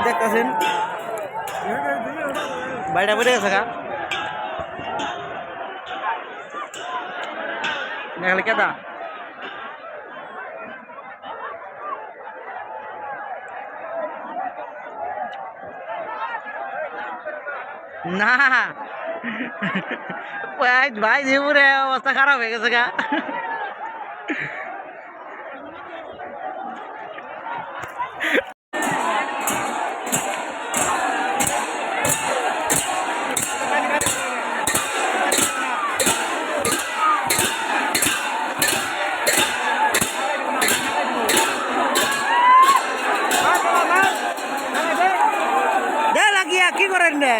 দেখতেছেন বাড়িটা বেড়ে গেছে গা দেখলে কেদা না ভাই জীবনে অবস্থা খারাপ হয়ে গেছে গা কি করেন রে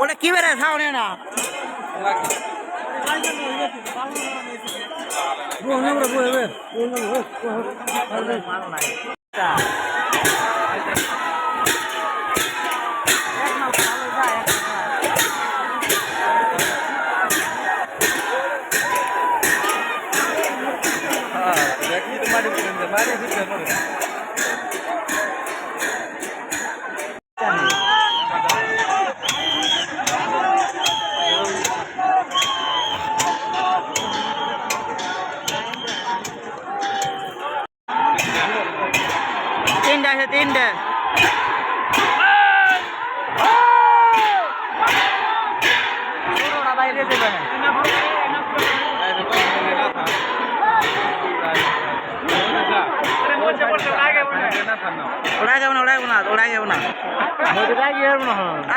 ওটা কি বেড়ে খাওয়া না তিনটা আছে তিনটা বাইরে দেবে ওড়াই যাবো না ওড়াই যাবো না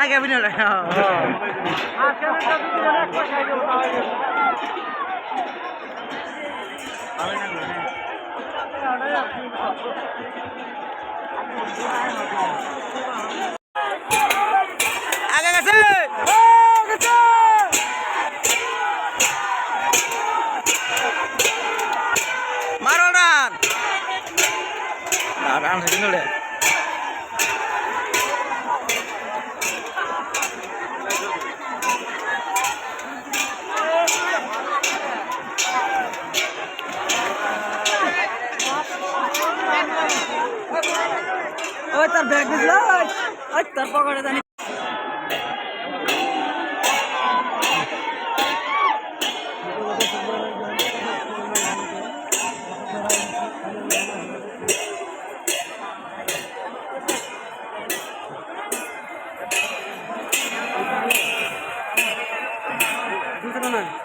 আগে আপনি আগে গেছে মারো রান রান সেদিন ওই তার ব্যাগ দিছিল ওই তার পকেটে জানি না